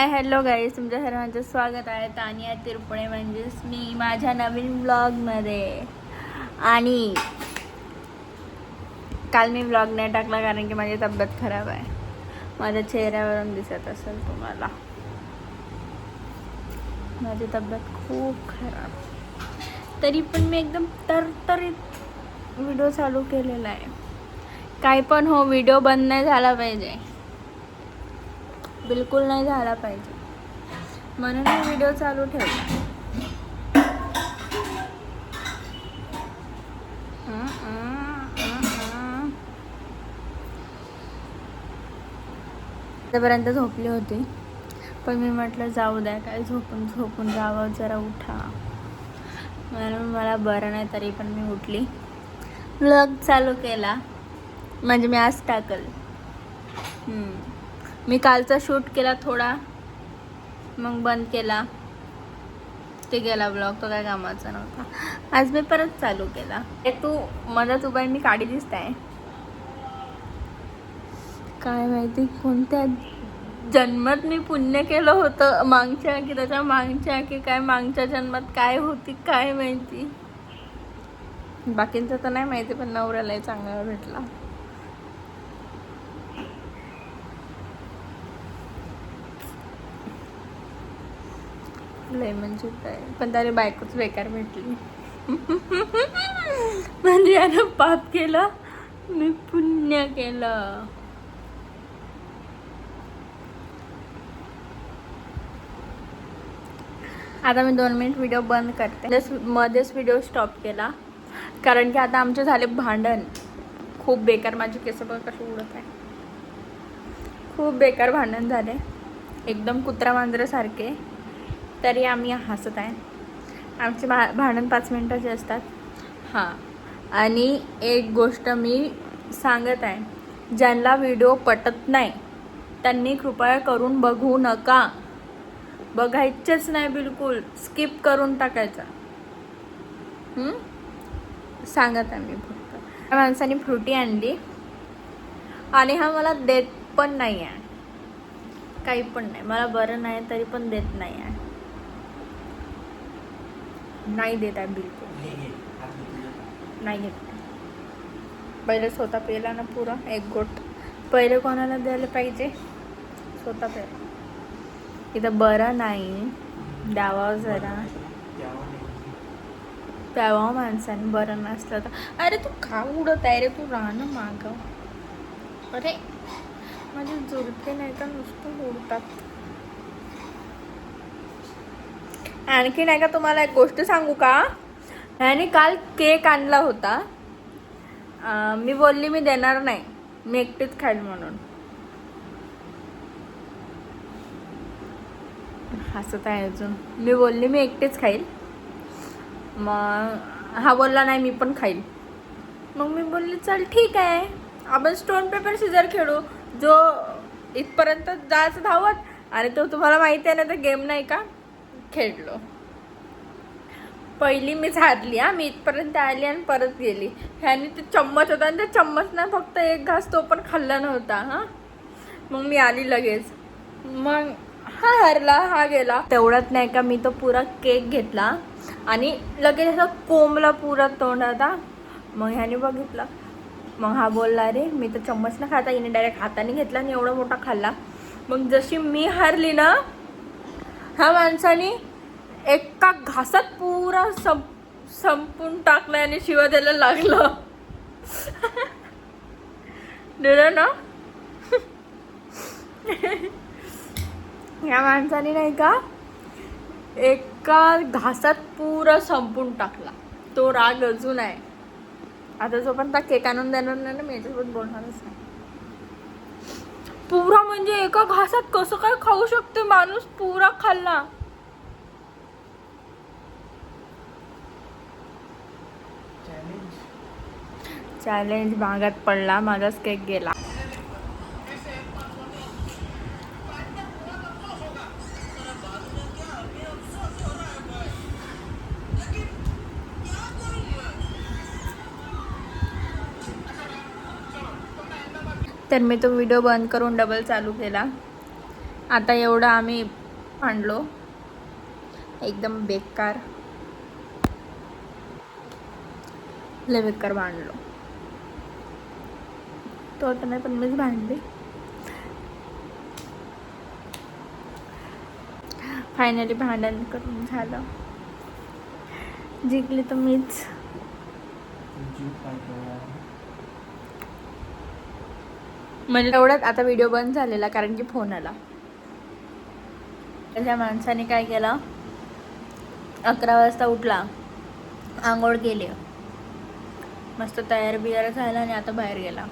Hello guys, तुमच्या सर्वांचं स्वागत आहे तानिया तिरपुणे म्हणजेच मी माझ्या नवीन ब्लॉगमध्ये. आणि काल मी ब्लॉग नाही टाकला कारण की माझी तब्येत खराब आहे. माझ्या चेहऱ्यावरून दिसत असेल तुम्हाला, माझी तब्येत खूप खराब. तरी पण मी एकदम तरतरीत व्हिडिओ चालू केलेला आहे. काही पण हो, व्हिडिओ बंद नाही झाला पाहिजे, बिलकुल नाही झाला पाहिजे, म्हणून मी व्हिडिओ चालू ठेवला. आतापर्यंत झोपली होती, पण मी म्हटलं जाऊ द्या, काय झोपून जावं, जरा उठा. म्हणून मला बरं नाही तरी पण मी उठली, व्लॉग चालू केला. म्हणजे मी आज टाकल. मी कालचा शूट केला थोडा, मग बंद केला, ते गेला ब्लॉग, तो काय कामाचा नव्हता. आज मी परत चालू केला. तू मधात उभा मी काढी दिसताय, काय माहिती कोणत्या जन्मात मी पुण्य केलं होतं मागच्या की त्याच्या मागच्या की काय, मागच्या जन्मात काय होती काय माहिती. बाकींचं तर नाही माहिती, पण नवऱ्यालाही चांगला भेटला. लय म्हणजे काय, पण त्याला बायकोच बेकार भेटली. म्हणजे यानं पाप केलं, मी पुण्य केलं. आता मी 2 मिनिट व्हिडिओ बंद करते, मध्येच व्हिडिओ स्टॉप केला कारण की आता आमचे झाले भांडण. खूप बेकार, माझे केस बघ कसे उडत आहे, खूप बेकार भांडण झाले, एकदम कुत्रा मांजरासारखे. तरी आम्ही हसत आहे. आमचे भांडण 5 मिनिटाचे असतात. हां, आणि एक गोष्ट मी सांगत आहे, ज्यांना व्हिडिओ पटत नाही त्यांनी कृपया करून बघू नका, बघायचेच नाही, बिलकुल स्किप करून टाकायचा. सांगत आहे मी. फक्त त्या माणसाने फ्रुटी आणली आणि हा मला देत पण नाही आहे, काही पण नाही. मला बरं नाही तरी पण देत नाही आहे, नाही देत आहे, बिलकुल नाही घेत. पहिले स्वतः पेला ना पुरा एक गोट, पहिले कोणाला द्यायला पाहिजे, स्वतः पेला. इथं बरं नाही, द्यावा जरा, प्यावा माणसाने, बरं नसलं तर. अरे तू का उडत आहे रे, तू राहणं मागव. अरे माझे जुरते नाही तर नुसतं उडतात. आणखी नाही का, तुम्हाला एक गोष्ट सांगू का, ह्याने काल केक आणला होता. मी बोलली मी देणार नाही, मी एकटीच खाईल म्हणून. हसत आहे अजून. मी बोलली मी एकटीच खाईल, मग हा बोलला नाही मी पण खाईल. मग मी बोलली चल ठीक आहे, आपण स्टोन पेपर सीझर खेळू. जो इथपर्यंत जायचं धावत, आणि तो तुम्हाला माहिती आहे ना, तर गेम नाही का खेळलो. पहिली मीच हारली. मी इथपर्यंत आली आणि परत गेली. ह्याने ते चम्मच होता आणि त्या चम्मचना फक्त एक घास तो पण खाल्ला नव्हता. मग मी आली लगेच, मग हा हरला, हा गेला. तेवढ्यात नाही का मी तो पुरा केक घेतला आणि लगेच असं कोंबला पुरा तोंडात. मग ह्याने बघितलं, मग हा बोलला रे मी तर चम्मच ना खाता, हिने डायरेक्ट हाताने घेतला आणि एवढा मोठा खाल्ला. मग जशी मी हारली ना, ह्या माणसाने एका घासात पुरा संपून टाकलं आणि शिवा द्यायला लागलं. दिलं ना. ह्या माणसाने नाही का एका घासात पुरा संपून टाकला. तो राग अजून आहे. आता जो पण त्या केक आणून देणार नाही ना, मी याच्यासोबत बोलणारच नाही. पुरा म्हणजे एका घासात कसं काय खाऊ शकते माणूस, पुरा खाल्ला. चॅलेंज भागात पडला, माझाच केक गेला. तर मी तो व्हिडिओ बंद करून डबल चालू केला. आता एवढं आम्ही भांडलो, एकदम बेकार, लय बेकार भांडलो. तो तर नाही, पण मीच भांडली. फायनली भांडण करून झालं, जिंकली तर मीच. म्हणजे एवढ्यात आता व्हिडिओ बंद झालेला, कारण की फोन आला. त्या माणसाने काय केलं, 11 वाजता उठला, आंघोळ केली, मस्त तयार बियार झाला आणि आता बाहेर गेला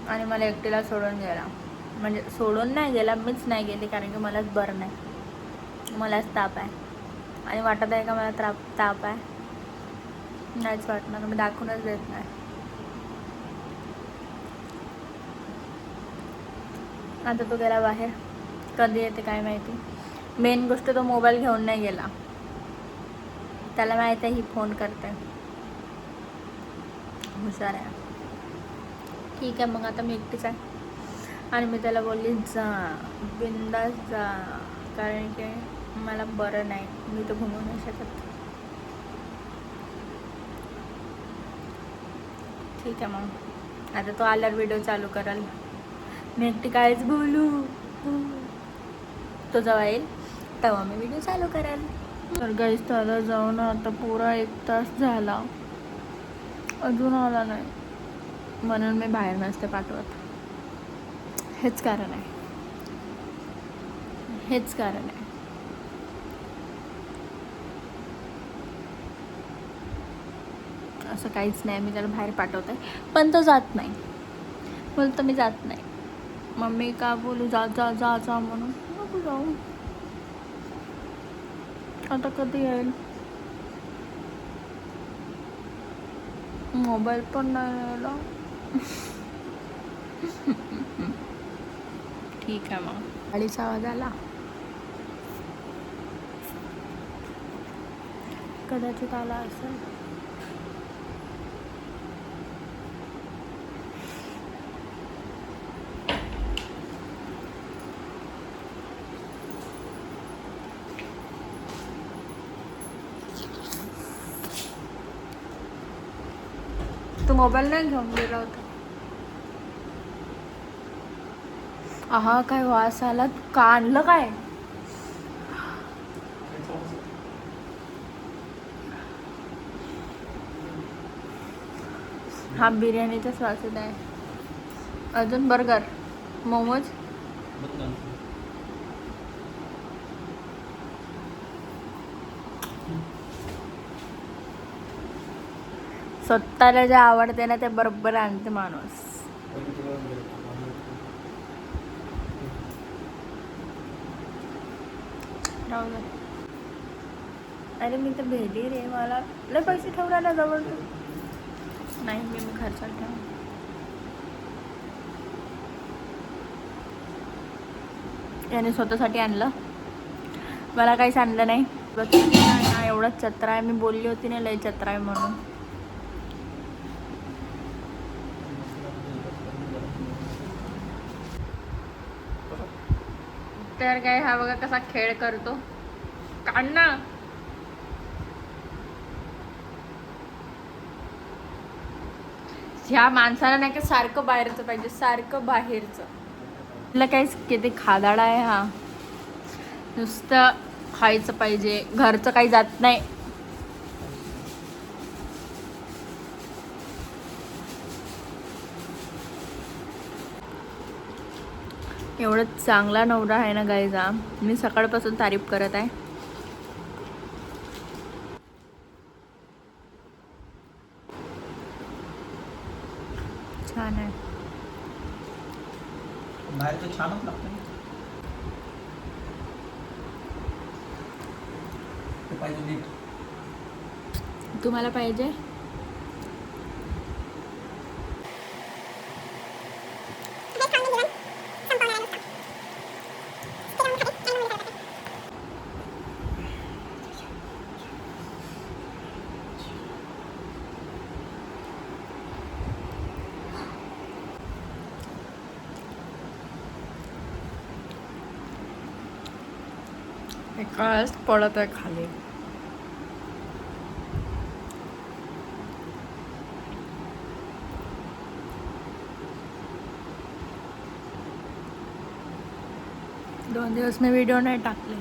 आणि मला एकटीला सोडून गेला. म्हणजे सोडून नाही गेला, मीच नाही गेली, कारण की मलाच बरं नाही, मलाच ताप आहे. आणि वाटत आहे का मला ताप आहे? नाहीच वाटणार, मी दाखवूनच देत नाही. आता तो गेला बाहेर, कधी येते काय माहिती. मेन गोष्ट, तो मोबाईल घेऊन नाही गेला, त्याला माहिती आहे ही फोन करते, हुशार आहे. ठीक आहे, मग आता मी एकटीच आहे. आणि मी त्याला बोलली जा, बिंदास जा, कारण की मला बरं नाही, मी तर घुमू नाही शकत. ठीक आहे, मग आता तो आल्यावर व्हिडिओ चालू कराल, मी एकटी काहीच बोलू. तो जेव्हा येईल तेव्हा मी व्हिडिओ चालू कराल. तर गाईस, दादा जाऊन आता पुरा 1 तास झाला, अजून आला नाही, म्हणून मी बाहेर नसते पाठवत. हेच कारण आहे, हेच कारण आहे. असं काहीच नाही, मी त्याला बाहेर पाठवते, पण तो जात नाही. बोलतो मी जात नाही. मम्मी का बोलू, जा जा जा जा म्हणून, नको जाऊ. आता कधी येईल? मोबाईल पण नाही यायला. ठीक आहे, मग गाडीचा आवाज आला, कदाचित आला असेल. तू मोबाईल नाही घेऊन गेला होता? आहा, काय वास आला, का आणलं काय? हा बिर्याणीचाच वास येत आहे. अजून बर्गर, मोमोज. स्वतःला जे आवडते ना ते बरोबर आणते माणूस. राहू दे. अरे मी तर भेली रे, मला लय पैसे ठेवला जवळ. तू नाही, मी खर्चात ठेव. याने स्वतःसाठी आणलं, मला काहीच आणलं नाही. एवढाच चत्रा आहे, मी बोलली होती ना लय चत्रा आहे म्हणून. तर काय, हा बघा कसा खेळ करतो, काढ ना. ह्या माणसाला नाही का सारखं बाहेरचं पाहिजे, सारखं बाहेरचं. तुला काही किती खादाडा आहे हा, नुसतं खायचं पाहिजे, घरचं काही जात नाही. एवढं चांगला नवरा आहे ना गाईजा, मी सकाळपासून तारीफ करत आहे. छान आहे, बाहेर तर छानच लागतं. ते पाहिजे नीट. तुम्हाला पाहिजे? एकाच पडत आहे खाली. दोन दिवस मी व्हिडिओ नाही टाकले.